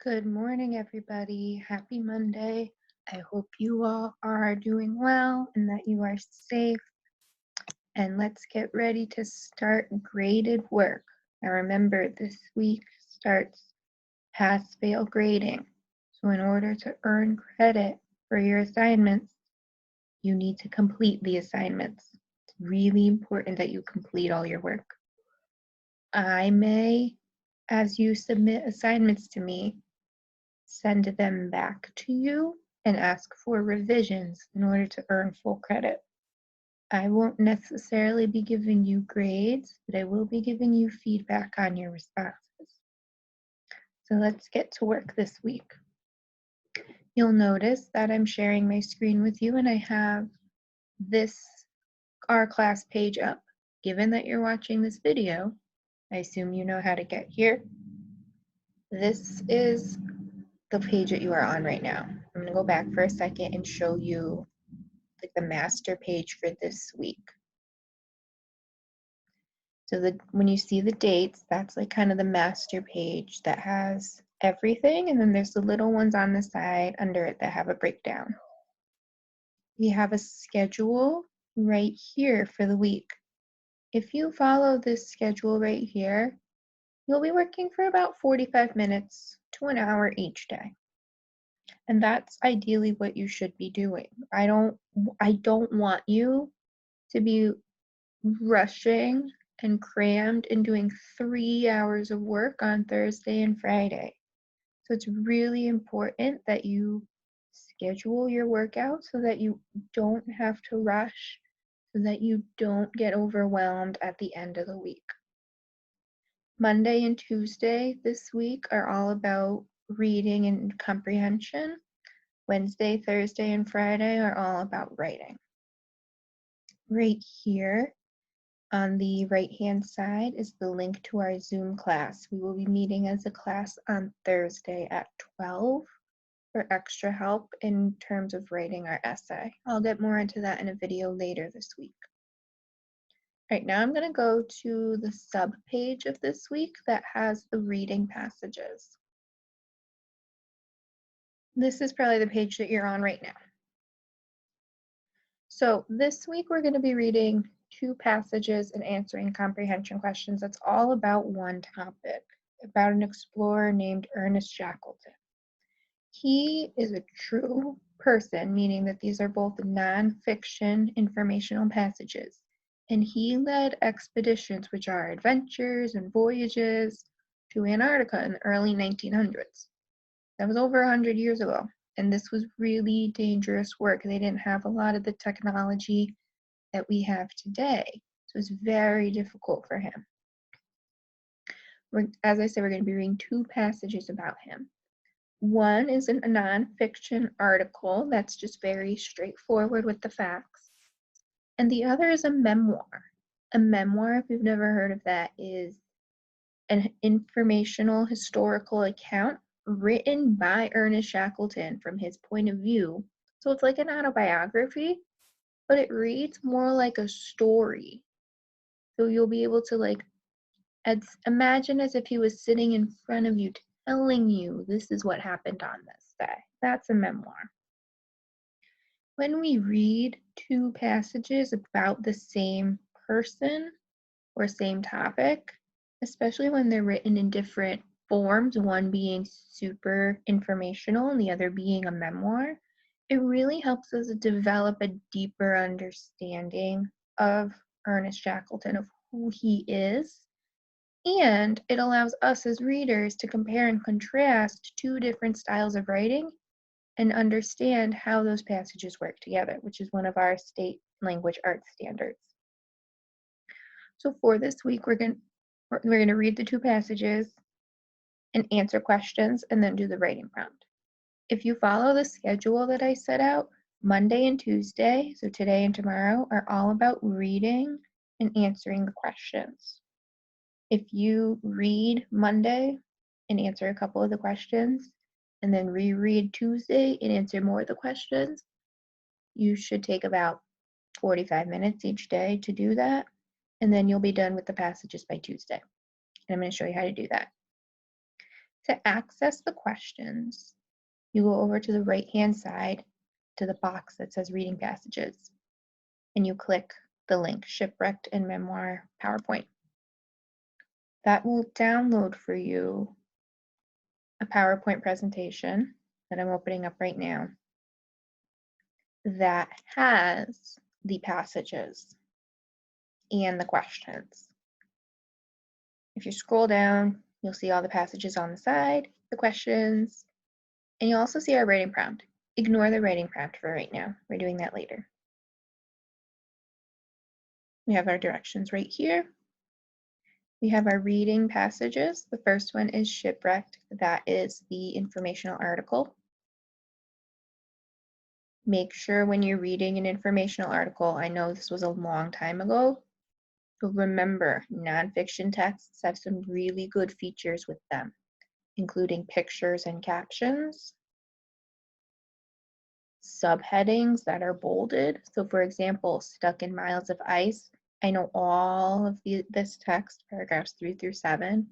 Good morning, everybody. Happy Monday. I hope you all are doing well and that you are safe. And let's get ready to start graded work. Now, remember, this week starts pass fail grading. So, in order to earn credit for your assignments, you need to complete the assignments. It's really important that you complete all your work. I may, as you submit assignments to me, send them back to you and ask for revisions in order to earn full credit. I won't necessarily be giving you grades, but I will be giving you feedback on your responses. So let's get to work this week. You'll notice that I'm sharing my screen with you and I have this our class page up. Given that you're watching this video, I assume you know how to get here. This is the page that you are on right now. I'm going to go back for a second and show you the master page for this week. So when you see the dates, that's like kind of the master page that has everything, and then there's the little ones on the side under it that have a breakdown. We have a schedule right here for the week. If you follow this schedule right here, you'll be working for about 45 minutes to an hour each day. And that's ideally what you should be doing. I don't want you to be rushing and crammed and doing 3 hours of work on Thursday and Friday. So it's really important that you schedule your workout so that you don't have to rush, so that you don't get overwhelmed at the end of the week. Monday and Tuesday this week are all about reading and comprehension. Wednesday, Thursday, and Friday are all about writing. Right here on the right-hand side is the link to our Zoom class. We will be meeting as a class on Thursday at 12 for extra help in terms of writing our essay. I'll get more into that in a video later this week. Right now I'm going to go to the sub page of this week that has the reading passages. This is probably the page that you're on right now. So this week we're going to be reading 2 passages and answering comprehension questions. That's all about one topic, about an explorer named Ernest Shackleton. He is a true person, meaning that these are both nonfiction informational passages. And he led expeditions, which are adventures and voyages, to Antarctica in the early 1900s. That was over 100 years ago. And this was really dangerous work. They didn't have a lot of the technology that we have today. So it's very difficult for him. As I said, we're going to be reading 2 passages about him. One is a nonfiction article that's just very straightforward with the facts. And the other is a memoir. A memoir, if you've never heard of that, is an informational historical account written by Ernest Shackleton from his point of view. So it's like an autobiography, but it reads more like a story. So you'll be able to imagine as if he was sitting in front of you telling you this is what happened on this day. That's a memoir. When we read 2 passages about the same person or same topic, especially when they're written in different forms, one being super informational and the other being a memoir, it really helps us develop a deeper understanding of Ernest Shackleton, of who he is, and it allows us as readers to compare and contrast 2 different styles of writing and understand how those passages work together, which is one of our state language arts standards. So for this week, we're going to read the 2 passages and answer questions and then do the writing prompt. If you follow the schedule that I set out, Monday and Tuesday, so today and tomorrow, are all about reading and answering the questions. If you read Monday and answer a couple of the questions, and then reread Tuesday and answer more of the questions, you should take about 45 minutes each day to do that, and then you'll be done with the passages by Tuesday. And I'm going to show you how to do that. To access the questions, you go over to the right-hand side to the box that says Reading Passages, and you click the link, Shipwrecked and Memoir PowerPoint. That will download for you a PowerPoint presentation that I'm opening up right now that has the passages and the questions. If you scroll down, you'll see all the passages on the side, the questions, and you'll also see our writing prompt. Ignore the writing prompt for right now. We're doing that later. We have our directions right here. We have our reading passages. The first one is Shipwrecked. That is the informational article. Make sure when you're reading an informational article, I know this was a long time ago, but remember, nonfiction texts have some really good features with them, including pictures and captions, subheadings that are bolded. So for example, Stuck in Miles of Ice, I know all of this text, paragraphs 3 through 7,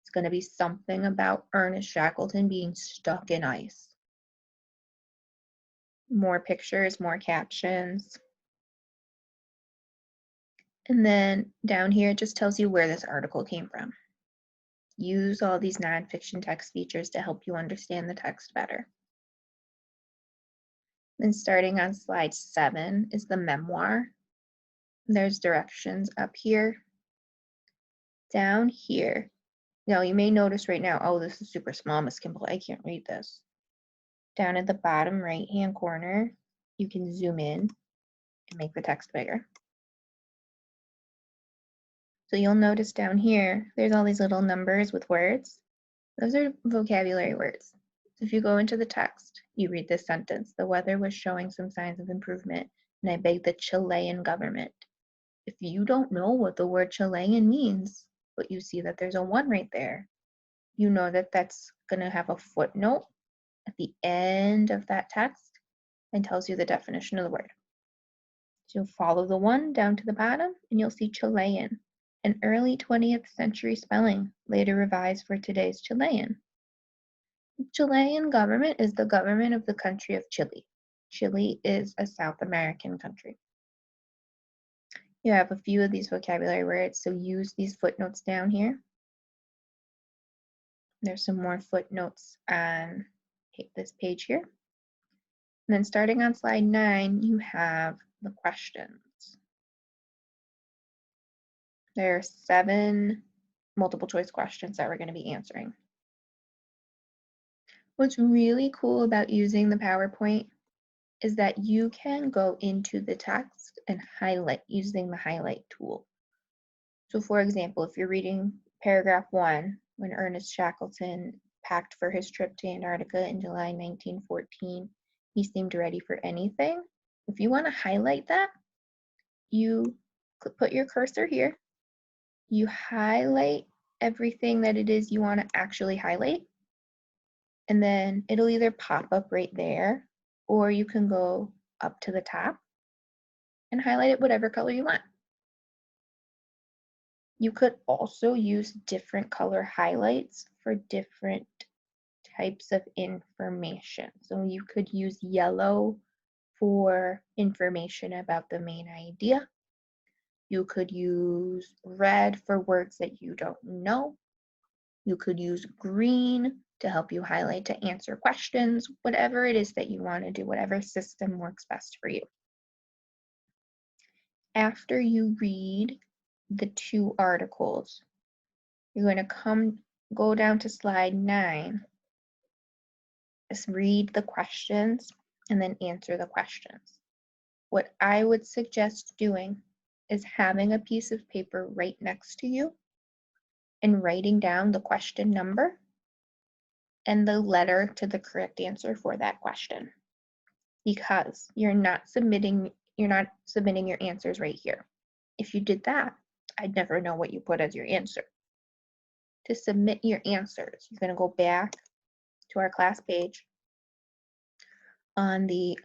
it's going to be something about Ernest Shackleton being stuck in ice. More pictures, more captions. And then down here, it just tells you where this article came from. Use all these nonfiction text features to help you understand the text better. Then starting on slide 7 is the memoir. There's directions up here. Down here, now you may notice right now, oh, this is super small, Miss Kimball, I can't read this. Down at the bottom right-hand corner, you can zoom in and make the text bigger. So you'll notice down here, there's all these little numbers with words. Those are vocabulary words. So if you go into the text, you read this sentence, the weather was showing some signs of improvement, and I begged the Chilean government. If you don't know what the word Chilean means, but you see that there's a 1 right there, you know that that's going to have a footnote at the end of that text and tells you the definition of the word. So follow the 1 down to the bottom and you'll see Chilean, an early 20th century spelling, later revised for today's Chilean. The Chilean government is the government of the country of Chile. Chile is a South American country. You have a few of these vocabulary words, so use these footnotes down here. There's some more footnotes on this page here. And then starting on slide 9, you have the questions. There are 7 multiple choice questions that we're going to be answering. What's really cool about using the PowerPoint is that you can go into the text and highlight using the highlight tool. So for example, if you're reading paragraph 1, when Ernest Shackleton packed for his trip to Antarctica in July 1914, he seemed ready for anything. If you want to highlight that, you put your cursor here, you highlight everything that it is you want to actually highlight, and then it'll either pop up right there, or you can go up to the top and highlight it whatever color you want. You could also use different color highlights for different types of information. So you could use yellow for information about the main idea. You could use red for words that you don't know. You could use green to help you highlight to answer questions, whatever it is that you want to do, whatever system works best for you. After you read the 2 articles, you're going to go down to slide 9. Just read the questions and then answer the questions. What I would suggest doing is having a piece of paper right next to you and writing down the question number and the letter to the correct answer for that question, because you're not submitting your answers right here. If you did that, I'd never know what you put as your answer. To submit your answers, you're going to go back to our class page on the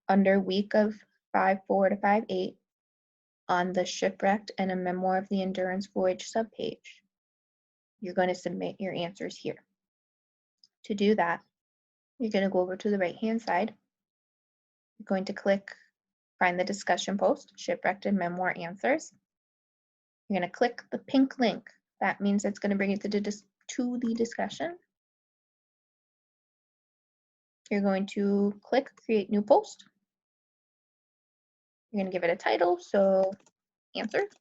under week of 5-4 to 5-8 on the Shipwrecked and a Memoir of the Endurance Voyage subpage. You're going to submit your answers here. To do that, you're going to go over to the right-hand side. You're going to click Find the discussion post, Shipwrecked and Memoir Answers. You're going to click the pink link. That means it's going to bring you to the discussion. You're going to click Create New Post. You're going to give it a title, so Answers.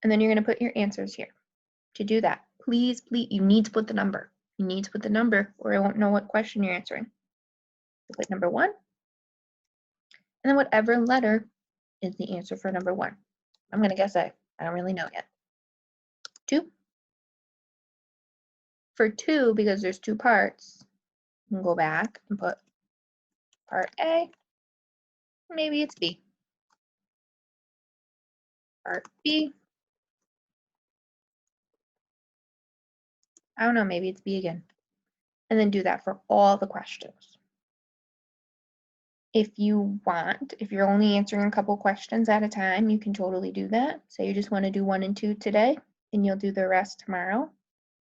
And then you're going to put your answers here. To do that, please, you need to put the number. You need to put the number or I won't know what question you're answering. So put number 1. And then whatever letter is the answer for number 1. I'm going to guess A. I don't really know yet. 2. For 2, because there's 2 parts, you can go back and put part A. Maybe it's B. Part B. I don't know, maybe it's B again. And then do that for all the questions. If you want, if you're only answering a couple questions at a time, you can totally do that. Say you just want to do 1 and 2 today, and you'll do the rest tomorrow.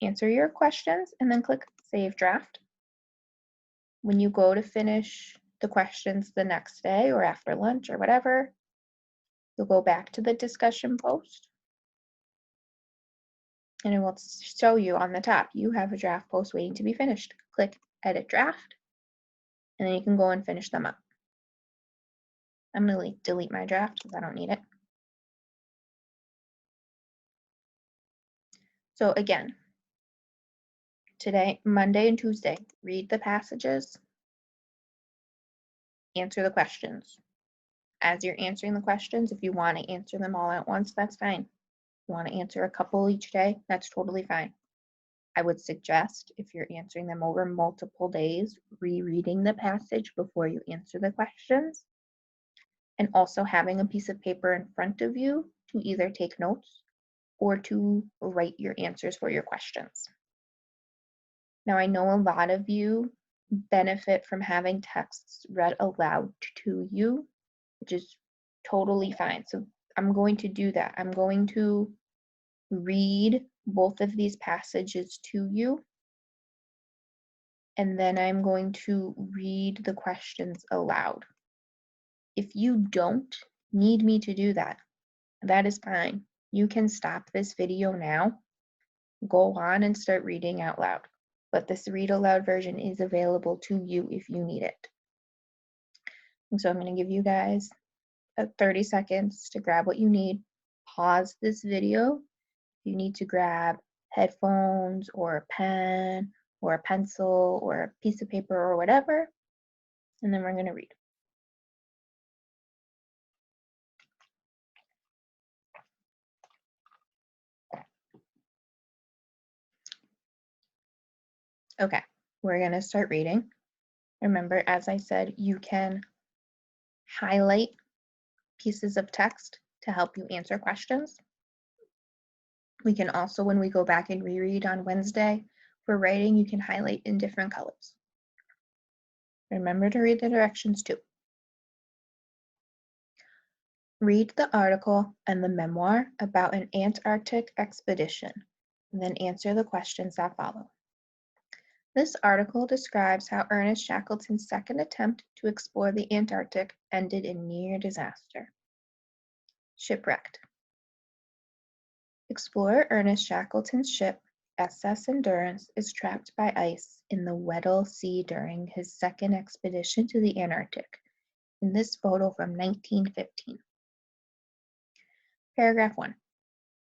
Answer your questions and then click Save Draft. When you go to finish the questions the next day or after lunch or whatever, you'll go back to the discussion post and it will show you on the top, you have a draft post waiting to be finished. Click Edit Draft, and then you can go and finish them up. I'm going to delete my draft because I don't need it. So again, today, Monday and Tuesday, read the passages, answer the questions. As you're answering the questions, if you want to answer them all at once, that's fine. If you want to answer a couple each day, that's totally fine. I would suggest, if you're answering them over multiple days, rereading the passage before you answer the questions, and also having a piece of paper in front of you to either take notes or to write your answers for your questions. Now, I know a lot of you benefit from having texts read aloud to you, which is totally fine. So I'm going to do that. I'm going to read both of these passages to you, and then I'm going to read the questions aloud. If you don't need me to do that, that is fine. You can stop this video now, go on and start reading out loud. But this read aloud version is available to you if you need it. And so I'm going to give you guys 30 seconds to grab what you need. Pause this video. If you need to grab headphones or a pen or a pencil or a piece of paper or whatever, and then we're going to read. Okay, we're going to start reading. Remember, as I said, you can highlight pieces of text to help you answer questions. We can also, when we go back and reread on Wednesday, for writing, you can highlight in different colors. Remember to read the directions too. Read the article and the memoir about an Antarctic expedition, and then answer the questions that follow. This article describes how Ernest Shackleton's second attempt to explore the Antarctic ended in near disaster. Shipwrecked. Explorer Ernest Shackleton's ship, SS Endurance, is trapped by ice in the Weddell Sea during his second expedition to the Antarctic. In this photo from 1915. Paragraph 1.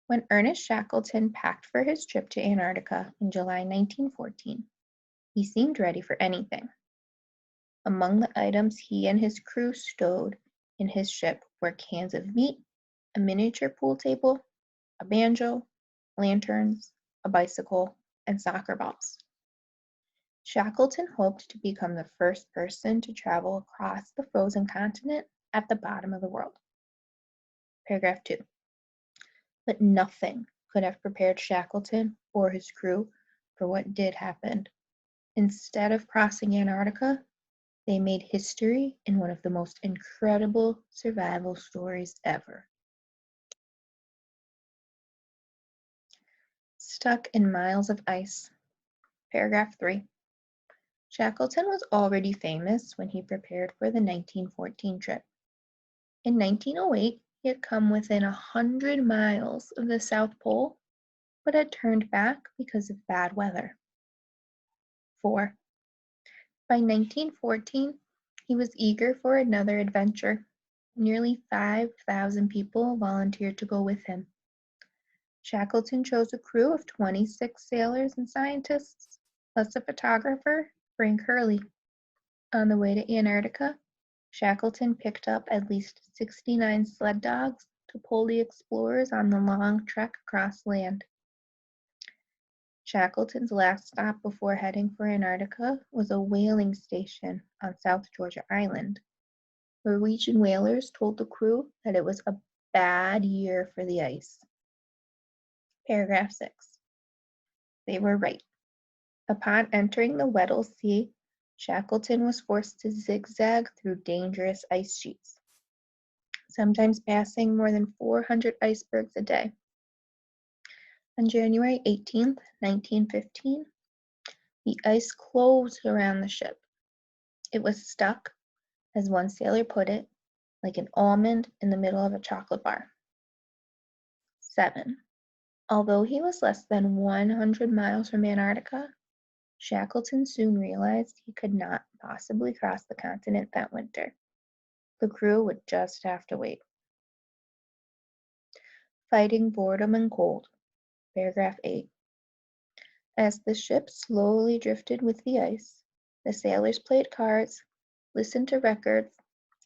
When Ernest Shackleton packed for his trip to Antarctica in July 1914, he seemed ready for anything. Among the items he and his crew stowed in his ship were cans of meat, a miniature pool table, a banjo, lanterns, a bicycle, and soccer balls. Shackleton hoped to become the first person to travel across the frozen continent at the bottom of the world. Paragraph 2. But nothing could have prepared Shackleton or his crew for what did happen. Instead of crossing Antarctica, they made history in one of the most incredible survival stories ever. Stuck in miles of ice, Paragraph 3. Shackleton was already famous when he prepared for the 1914 trip. In 1908, he had come within 100 miles of the South Pole, but had turned back because of bad weather. 4. By 1914, he was eager for another adventure. Nearly 5,000 people volunteered to go with him. Shackleton chose a crew of 26 sailors and scientists, plus a photographer, Frank Hurley. On the way to Antarctica, Shackleton picked up at least 69 sled dogs to pull the explorers on the long trek across land. Shackleton's last stop before heading for Antarctica was a whaling station on South Georgia Island. Norwegian whalers told the crew that it was a bad year for the ice. Paragraph 6. They were right. Upon entering the Weddell Sea, Shackleton was forced to zigzag through dangerous ice sheets, sometimes passing more than 400 icebergs a day. On January 18, 1915, the ice closed around the ship. It was stuck, as one sailor put it, like an almond in the middle of a chocolate bar. 7. Although he was less than 100 miles from Antarctica, Shackleton soon realized he could not possibly cross the continent that winter. The crew would just have to wait. Fighting boredom and cold. Paragraph 8. As the ship slowly drifted with the ice, the sailors played cards, listened to records,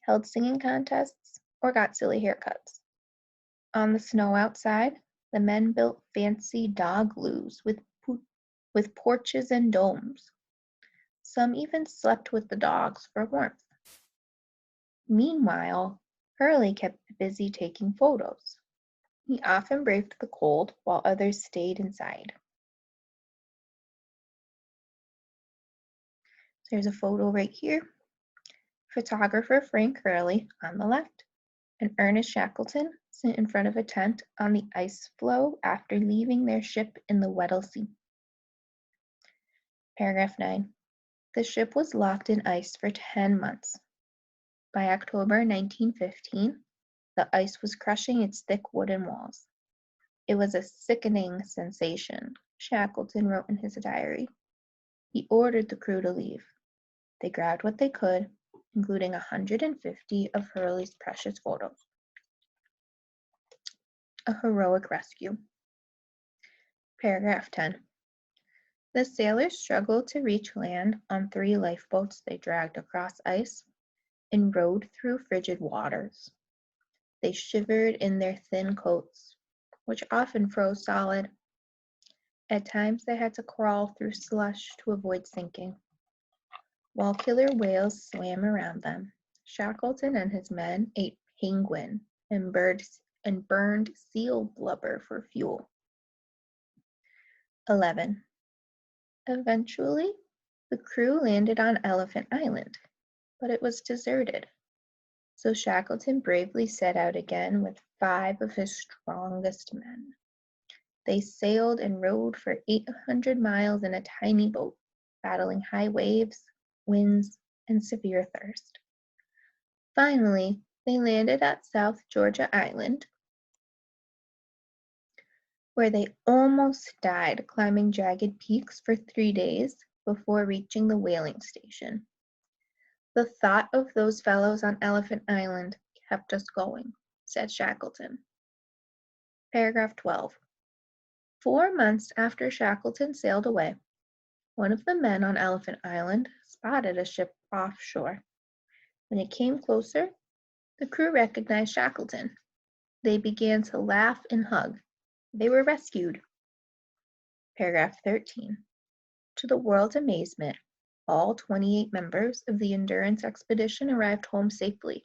held singing contests, or got silly haircuts. On the snow outside, the men built fancy dog-loos with porches and domes. Some even slept with the dogs for warmth. Meanwhile, Hurley kept busy taking photos. He often braved the cold while others stayed inside. So there's a photo right here. Photographer Frank Hurley on the left, and Ernest Shackleton sit in front of a tent on the ice floe after leaving their ship in the Weddell Sea. Paragraph 9. The ship was locked in ice for 10 months. By October 1915, the ice was crushing its thick wooden walls. It was a sickening sensation, Shackleton wrote in his diary. He ordered the crew to leave. They grabbed what they could, including 150 of Hurley's precious photos. A heroic rescue. Paragraph 10. The sailors struggled to reach land on 3 lifeboats they dragged across ice and rowed through frigid waters. They shivered in their thin coats, which often froze solid. At times they had to crawl through slush to avoid sinking. While killer whales swam around them, Shackleton and his men ate penguin and burned seal blubber for fuel. 11. Eventually, the crew landed on Elephant Island, but it was deserted. So Shackleton bravely set out again with 5 of his strongest men. They sailed and rowed for 800 miles in a tiny boat, battling high waves, winds, and severe thirst. Finally, they landed at South Georgia Island, where they almost died climbing jagged peaks for 3 days before reaching the whaling station. The thought of those fellows on Elephant Island kept us going, said Shackleton. Paragraph 12. 4 months after Shackleton sailed away, one of the men on Elephant Island spotted a ship offshore. When it came closer, the crew recognized Shackleton. They began to laugh and hug. They were rescued. Paragraph 13. To the world's amazement, all 28 members of the Endurance expedition arrived home safely.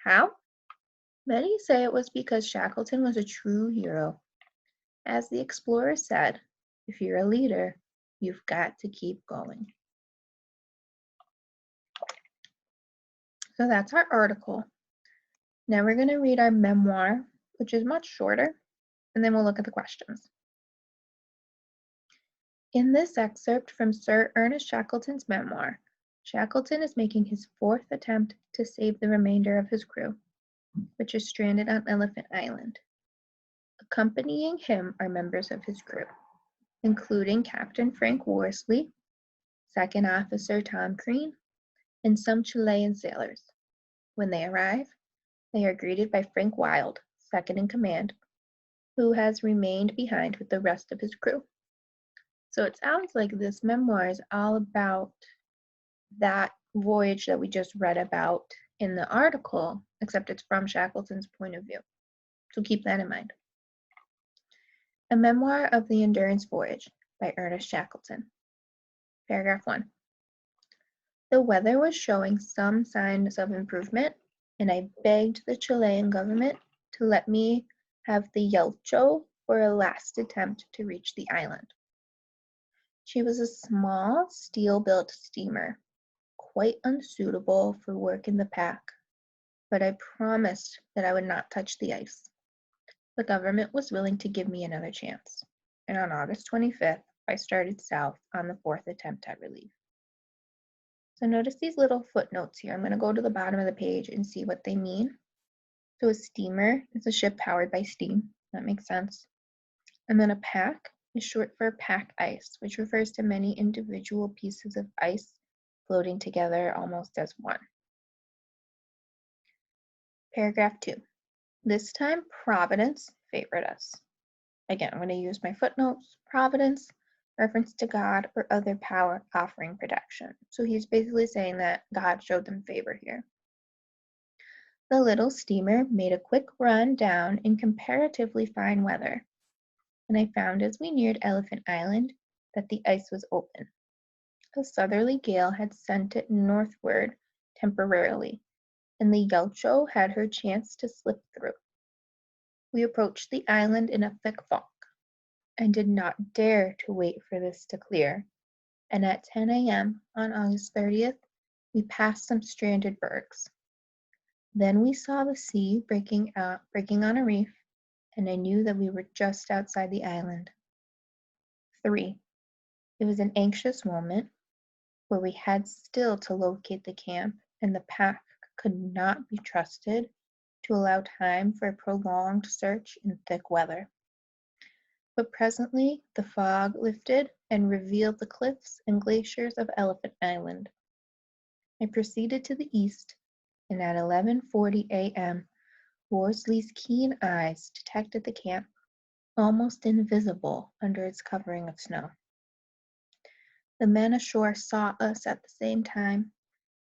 How? Many say it was because Shackleton was a true hero. As the explorer said, if you're a leader, you've got to keep going. So that's our article. Now we're going to read our memoir, which is much shorter, and then we'll look at the questions. In this excerpt from Sir Ernest Shackleton's memoir, Shackleton is making his fourth attempt to save the remainder of his crew, which is stranded on Elephant Island. Accompanying him are members of his crew, including Captain Frank Worsley, Second Officer Tom Crean, and some Chilean sailors. When they arrive, they are greeted by Frank Wild, second in command, who has remained behind with the rest of his crew. So it sounds like this memoir is all about that voyage that we just read about in the article, except it's from Shackleton's point of view. So keep that in mind. A Memoir of the Endurance Voyage by Ernest Shackleton. Paragraph 1. The weather was showing some signs of improvement, and I begged the Chilean government to let me have the Yelcho for a last attempt to reach the island. She was a small, steel-built steamer, quite unsuitable for work in the pack, but I promised that I would not touch the ice. The government was willing to give me another chance, and on August 25th, I started south on the fourth attempt at relief. So notice these little footnotes here. I'm going to go to the bottom of the page and see what they mean. So a steamer is a ship powered by steam. That makes sense. And then a pack is short for pack ice, which refers to many individual pieces of ice floating together almost as one. Paragraph 2. This time, Providence favored us. Again, I'm going to use my footnotes. Providence, reference to God or other power offering protection. So he's basically saying that God showed them favor here. The little steamer made a quick run down in comparatively fine weather, and I found as we neared Elephant Island that the ice was open. A southerly gale had sent it northward temporarily, and the Yelcho had her chance to slip through. We approached the island in a thick fog, and did not dare to wait for this to clear, and at 10 a.m. on August 30th, we passed some stranded bergs. Then we saw the sea breaking on a reef, and I knew that we were just outside the island. 3. It was an anxious moment, where we had still to locate the camp, and the pack could not be trusted to allow time for a prolonged search in thick weather. But presently the fog lifted and revealed the cliffs and glaciers of Elephant Island. I proceeded to the east, and at 11:40 a.m. Worsley's keen eyes detected the camp, almost invisible under its covering of snow. The men ashore saw us at the same time,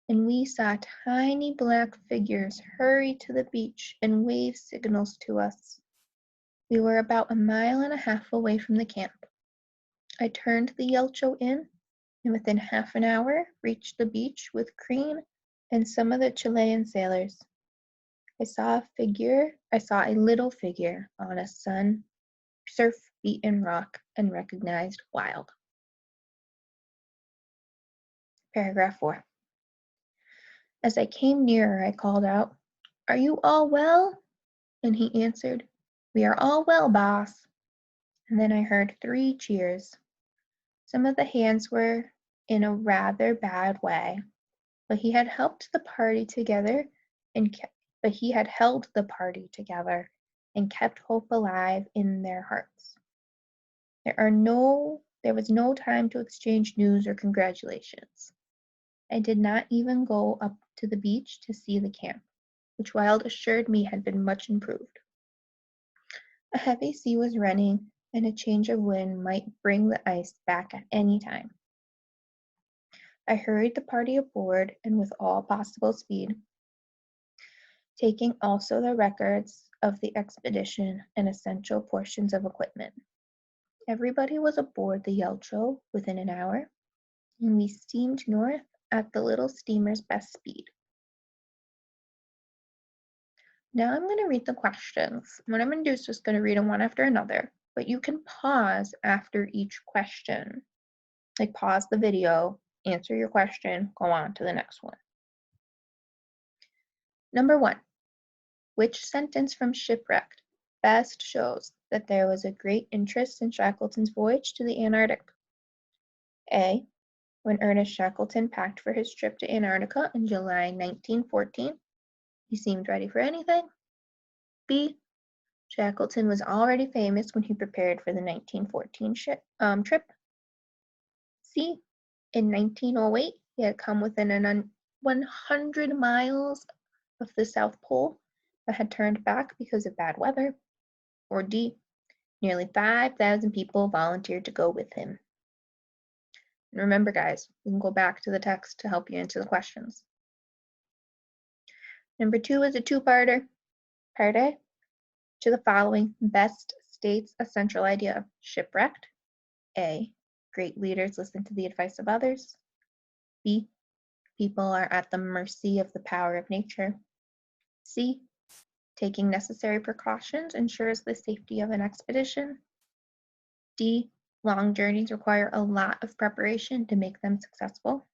and we saw tiny black figures hurry to the beach and wave signals to us. We were about a mile and a half away from the camp. I turned the Yelcho in, and within half an hour reached the beach with Crean and some of the Chilean sailors. I saw a little figure on a surf-beaten rock and recognized Wild. Paragraph 4. As I came nearer, I called out, "Are you all well?" And he answered, "We are all well, boss." And then I heard 3 cheers. Some of the hands were in a rather bad way, but he had helped the party together and kept hope alive in their hearts. There was no time to exchange news or congratulations. I did not even go up to the beach to see the camp, which Wild assured me had been much improved. A heavy sea was running, and a change of wind might bring the ice back at any time. I hurried the party aboard, and with all possible speed, taking also the records of the expedition and essential portions of equipment. Everybody was aboard the Yelcho within an hour, and we steamed north at the little steamer's best speed. Now I'm going to read the questions. What I'm going to do is just going to read them one after another, but you can pause after each question. Like pause the video, answer your question, go on to the next one. Number 1. Which sentence from Shipwrecked best shows that there was a great interest in Shackleton's voyage to the Antarctic? A. When Ernest Shackleton packed for his trip to Antarctica in July 1914, he seemed ready for anything. B. Shackleton was already famous when he prepared for the 1914 trip. C. In 1908, he had come within 100 miles of the South Pole, but had turned back because of bad weather. Or D. Nearly 5,000 people volunteered to go with him. And remember, guys, you can go back to the text to help you answer the questions. Number 2 is a two-parter. Part A. To the following best states a central idea of shipwrecked. A. Great leaders listen to the advice of others. B. People are at the mercy of the power of nature. C. Taking necessary precautions ensures the safety of an expedition. D. Long journeys require a lot of preparation to make them successful.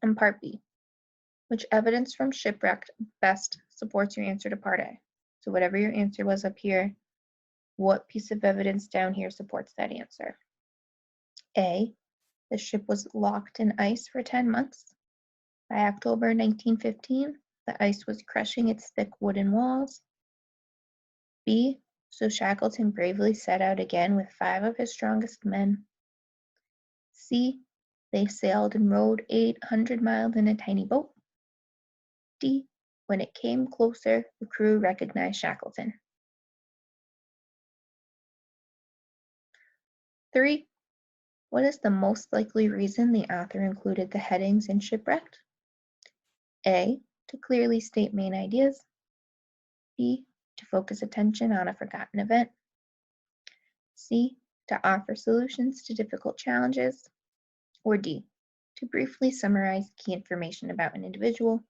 And part B. Which evidence from Shipwrecked best supports your answer to part A? So whatever your answer was up here, what piece of evidence down here supports that answer? A. The ship was locked in ice for 10 months. By October 1915, the ice was crushing its thick wooden walls. B. So Shackleton bravely set out again with 5 of his strongest men. C. They sailed and rowed 800 miles in a tiny boat. D. When it came closer, the crew recognized Shackleton. 3. What is the most likely reason the author included the headings in Shipwrecked? A. To clearly state main ideas. B. To focus attention on a forgotten event. C. To offer solutions to difficult challenges. Or D. To briefly summarize key information about an individual.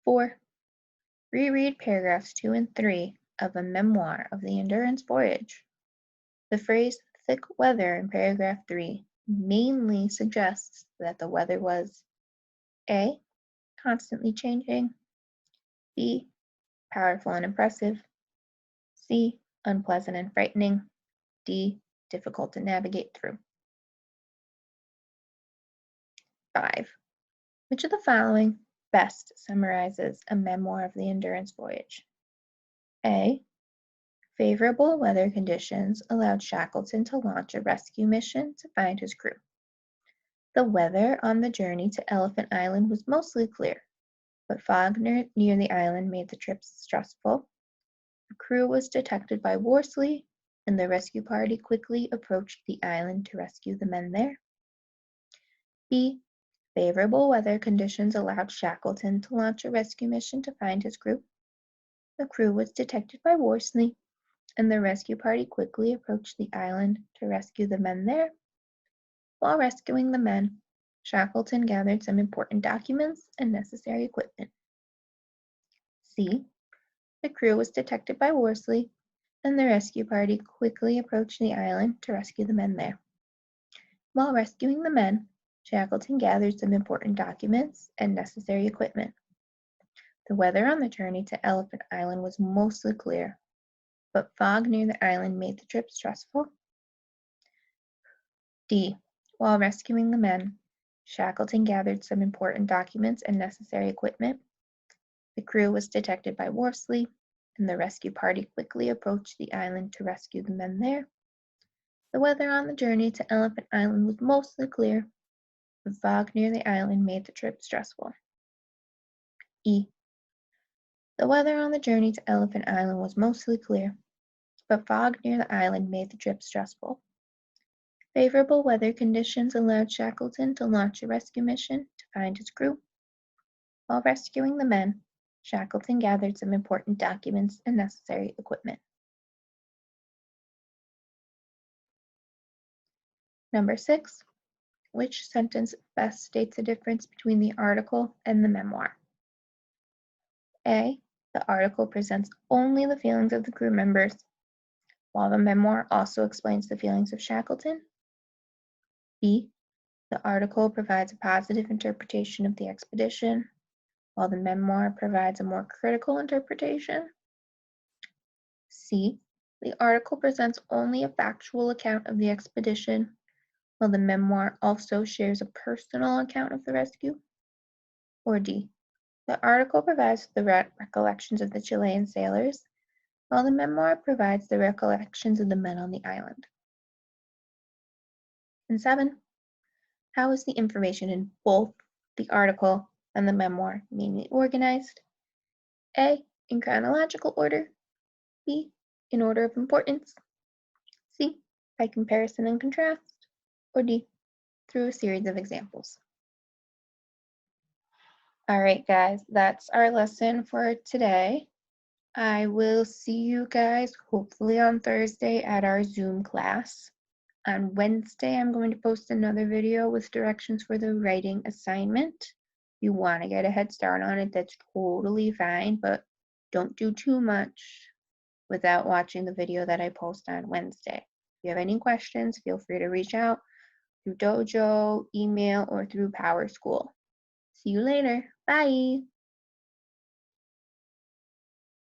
4. Reread paragraphs 2 and 3 of a memoir of the Endurance Voyage. The phrase thick weather in paragraph 3 mainly suggests that the weather was A. Constantly changing. B. Powerful and impressive. C. Unpleasant and frightening. D. Difficult to navigate through. 5. Which of the following best summarizes a memoir of the Endurance Voyage? A. Favorable weather conditions allowed Shackleton to launch a rescue mission to find his crew. The weather on the journey to Elephant Island was mostly clear, but fog near the island made the trip stressful. The crew was detected by Worsley, and the rescue party quickly approached the island to rescue the men there. B. Favorable weather conditions allowed Shackleton to launch a rescue mission to find his crew. The crew was detected by Worsley, and the rescue party quickly approached the island to rescue the men there. While rescuing the men, Shackleton gathered some important documents and necessary equipment. C. The crew was detected by Worsley, and the rescue party quickly approached the island to rescue the men there. While rescuing the men, Shackleton gathered some important documents and necessary equipment. The weather on the journey to Elephant Island was mostly clear, but fog near the island made the trip stressful. D. While rescuing the men, Shackleton gathered some important documents and necessary equipment. The crew was detected by Worsley, and the rescue party quickly approached the island to rescue the men there. The weather on the journey to Elephant Island was mostly clear, but fog near the island made the trip stressful. E. The weather on the journey to Elephant Island was mostly clear, but fog near the island made the trip stressful. Favorable weather conditions allowed Shackleton to launch a rescue mission to find his crew. While rescuing the men, Shackleton gathered some important documents and necessary equipment. Number 6. Which sentence best states the difference between the article and the memoir? A. The article presents only the feelings of the crew members, while the memoir also explains the feelings of Shackleton. B. The article provides a positive interpretation of the expedition, while the memoir provides a more critical interpretation. C. The article presents only a factual account of the expedition, Well, the memoir also shares a personal account of the rescue. Or D, the article provides the recollections of the Chilean sailors, while the memoir provides the recollections of the men on the island. And 7, how is the information in both the article and the memoir mainly organized? A, in chronological order, B, in order of importance, C, by comparison and contrast, or D, through a series of examples. All right, guys, that's our lesson for today. I will see you guys hopefully on Thursday at our Zoom class. On Wednesday, I'm going to post another video with directions for the writing assignment. If you want to get a head start on it, that's totally fine, but don't do too much without watching the video that I post on Wednesday. If you have any questions, feel free to reach out through Dojo, email, or through PowerSchool. See you later. Bye.